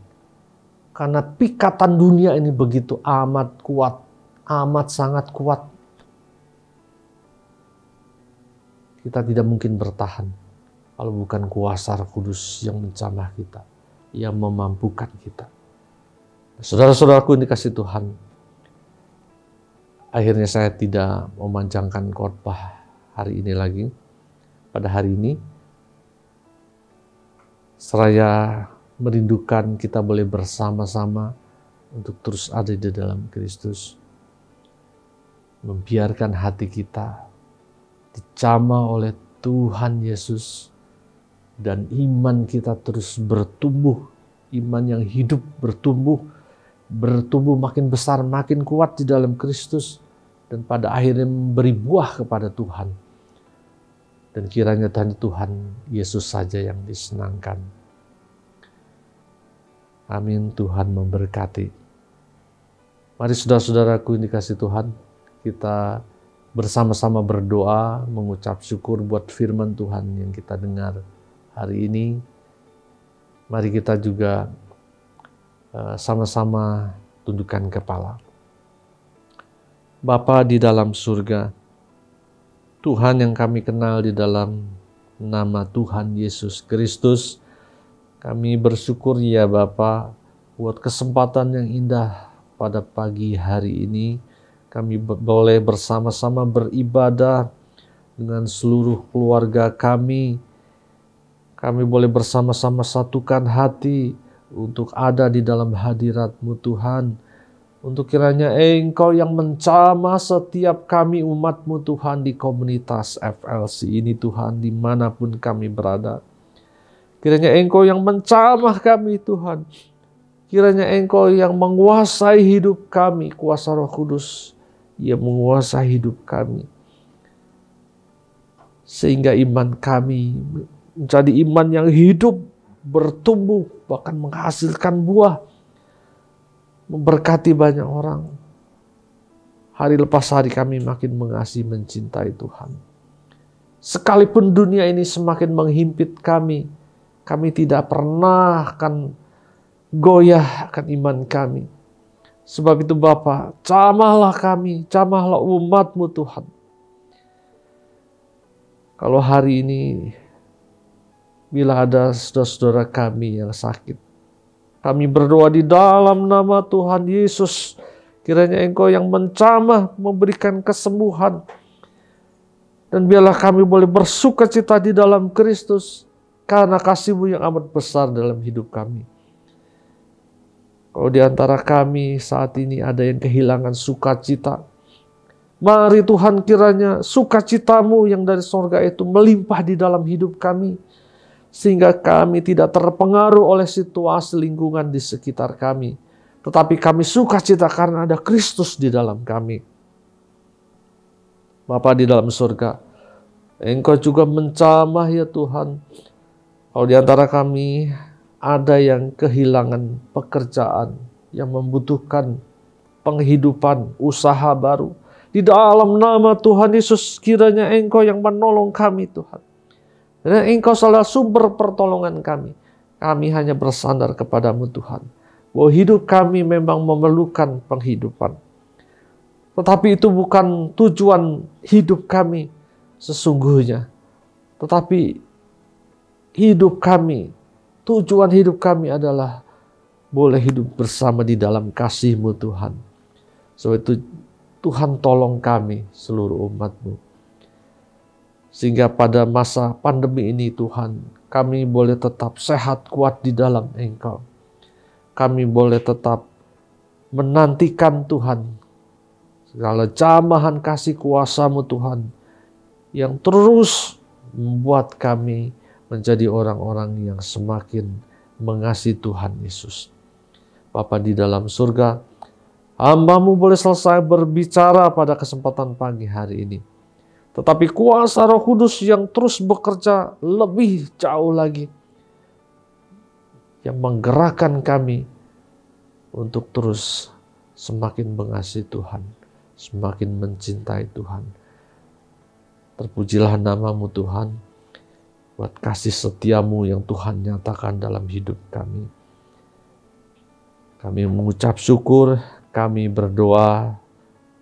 Karena pikatan dunia ini begitu amat kuat, amat sangat kuat. Kita tidak mungkin bertahan kalau bukan kuasa Roh Kudus yang menjamah kita, yang memampukan kita. Saudara-saudaraku yang dikasihi Tuhan, akhirnya saya tidak memanjangkan khotbah hari ini lagi. Pada hari ini, seraya merindukan kita boleh bersama-sama untuk terus ada di dalam Kristus. Membiarkan hati kita dijamah oleh Tuhan Yesus. Dan iman kita terus bertumbuh. Iman yang hidup bertumbuh makin besar, makin kuat di dalam Kristus. Dan pada akhirnya memberi buah kepada Tuhan. Dan kiranya Tuhan Yesus saja yang disenangkan. Amin, Tuhan memberkati. Mari saudara-saudaraku yang dikasihi Tuhan, kita bersama-sama berdoa, mengucap syukur buat firman Tuhan yang kita dengar hari ini. Mari kita juga sama-sama tundukkan kepala. Bapa di dalam surga, Tuhan yang kami kenal di dalam nama Tuhan Yesus Kristus, kami bersyukur ya Bapa, buat kesempatan yang indah pada pagi hari ini. Kami boleh bersama-sama beribadah dengan seluruh keluarga kami. Kami boleh bersama-sama satukan hati untuk ada di dalam hadirat-Mu Tuhan. Untuk kiranya Engkau yang menjamah setiap kami umat-Mu Tuhan di komunitas FLC ini Tuhan, dimanapun kami berada. Kiranya Engkau yang menjamah kami Tuhan. Kiranya Engkau yang menguasai hidup kami, kuasa Roh Kudus yang menguasai hidup kami. Sehingga iman kami menjadi iman yang hidup, bertumbuh, bahkan menghasilkan buah. Memberkati banyak orang. Hari lepas hari kami makin mengasihi, mencintai Tuhan. Sekalipun dunia ini semakin menghimpit kami tidak pernah akan goyah akan iman kami. Sebab itu Bapa, jamahlah kami, jamahlah umat-Mu Tuhan. Kalau hari ini, bila ada saudara-saudara kami yang sakit, kami berdoa di dalam nama Tuhan Yesus. Kiranya Engkau yang menjamah, memberikan kesembuhan. Dan biarlah kami boleh bersukacita di dalam Kristus, karena kasih-Mu yang amat besar dalam hidup kami. Kalau di antara kami saat ini ada yang kehilangan sukacita, mari Tuhan kiranya sukacita-Mu yang dari sorga itu melimpah di dalam hidup kami. Sehingga kami tidak terpengaruh oleh situasi lingkungan di sekitar kami. Tetapi kami sukacita karena ada Kristus di dalam kami. Bapa di dalam surga, Engkau juga menjamah ya Tuhan. Kalau di antara kami ada yang kehilangan pekerjaan, yang membutuhkan penghidupan, usaha baru. Di dalam nama Tuhan Yesus, kiranya Engkau yang menolong kami Tuhan. Dan Engkau salah sumber pertolongan kami. Kami hanya bersandar kepadamu Tuhan. Bahwa hidup kami memang memerlukan penghidupan. Tetapi itu bukan tujuan hidup kami sesungguhnya. Tetapi hidup kami, tujuan hidup kami adalah boleh hidup bersama di dalam kasih-Mu Tuhan. Sebab itu Tuhan tolong kami seluruh umat-Mu. Sehingga pada masa pandemi ini Tuhan, kami boleh tetap sehat kuat di dalam Engkau. Kami boleh tetap menantikan Tuhan. Segala jamahan kasih kuasa-Mu Tuhan, yang terus membuat kami menjadi orang-orang yang semakin mengasihi Tuhan Yesus. Bapa di dalam surga, hamba-Mu boleh selesai berbicara pada kesempatan pagi hari ini. Tetapi kuasa Roh Kudus yang terus bekerja lebih jauh lagi, yang menggerakkan kami untuk terus semakin mengasihi Tuhan, semakin mencintai Tuhan. Terpujilah nama-Mu Tuhan, buat kasih setia-Mu yang Tuhan nyatakan dalam hidup kami. Kami mengucap syukur, kami berdoa,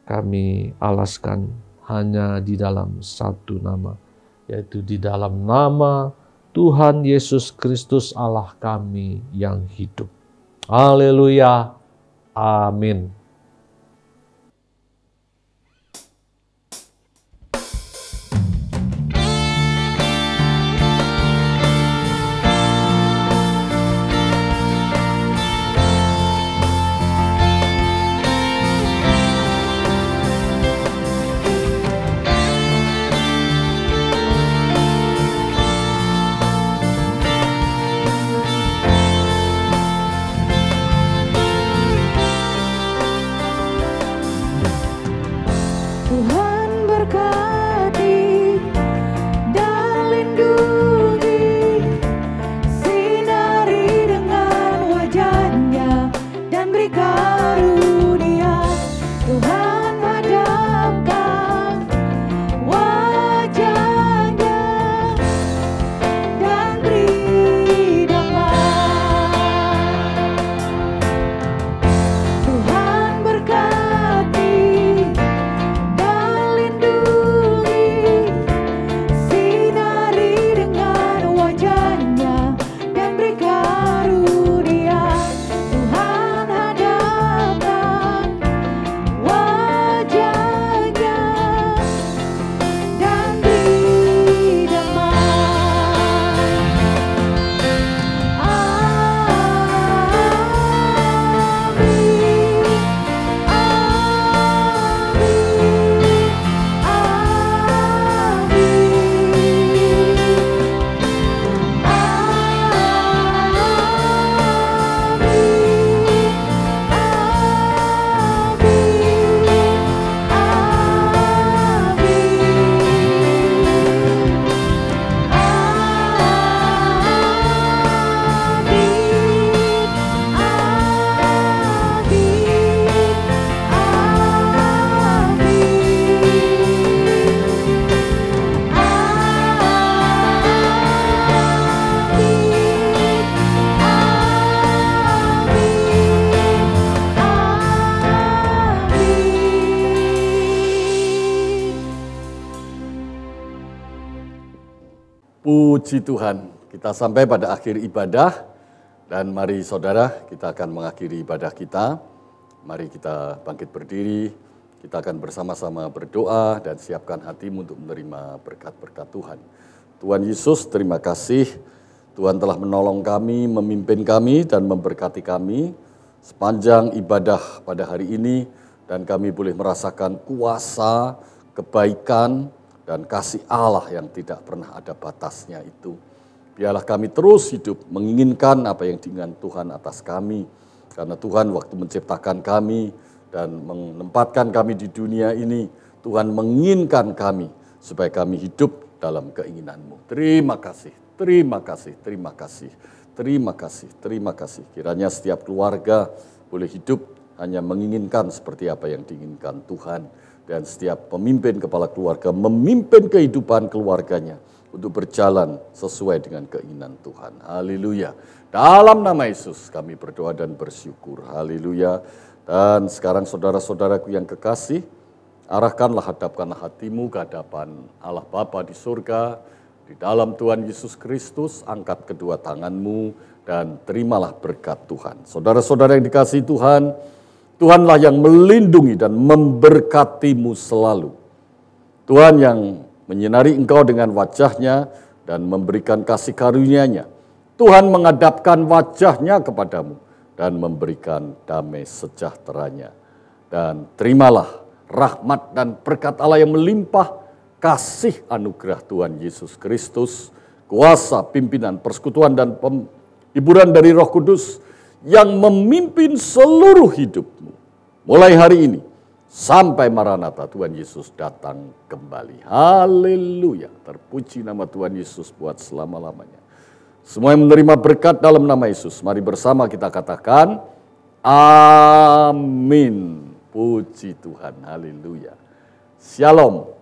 kami alaskan hanya di dalam satu nama, yaitu di dalam nama Tuhan Yesus Kristus Allah kami yang hidup. Haleluya. Amin. Puji Tuhan, kita sampai pada akhir ibadah dan mari saudara kita akan mengakhiri ibadah kita. Mari kita bangkit berdiri, kita akan bersama-sama berdoa dan siapkan hatimu untuk menerima berkat-berkat Tuhan. Tuhan Yesus, terima kasih Tuhan telah menolong kami, memimpin kami dan memberkati kami sepanjang ibadah pada hari ini dan kami boleh merasakan kuasa, kebaikan, dan kasih Allah yang tidak pernah ada batasnya itu. Biarlah kami terus hidup menginginkan apa yang diinginkan Tuhan atas kami. Karena Tuhan waktu menciptakan kami dan menempatkan kami di dunia ini, Tuhan menginginkan kami supaya kami hidup dalam keinginan-Mu. Terima kasih, terima kasih, terima kasih, terima kasih, terima kasih. Kiranya setiap keluarga boleh hidup hanya menginginkan seperti apa yang diinginkan Tuhan. Dan setiap pemimpin kepala keluarga memimpin kehidupan keluarganya untuk berjalan sesuai dengan keinginan Tuhan. Haleluya. Dalam nama Yesus kami berdoa dan bersyukur. Haleluya. Dan sekarang saudara-saudaraku yang kekasih, arahkanlah, hadapkanlah hatimu ke hadapan Allah Bapa di surga. Di dalam Tuhan Yesus Kristus, angkat kedua tanganmu dan terimalah berkat Tuhan. Saudara-saudara yang dikasihi Tuhan, Tuhanlah yang melindungi dan memberkatimu selalu. Tuhan yang menyinari engkau dengan wajah-Nya dan memberikan kasih karunia-Nya. Tuhan menghadapkan wajah-Nya kepadamu dan memberikan damai sejahtera-Nya. Dan terimalah rahmat dan berkat Allah yang melimpah, kasih anugerah Tuhan Yesus Kristus, kuasa, pimpinan, persekutuan, dan hiburan dari Roh Kudus yang memimpin seluruh hidupmu. Mulai hari ini sampai Maranatha Tuhan Yesus datang kembali. Haleluya. Terpuji nama Tuhan Yesus buat selama-lamanya. Semua yang menerima berkat dalam nama Yesus, mari bersama kita katakan amin. Puji Tuhan. Haleluya. Shalom.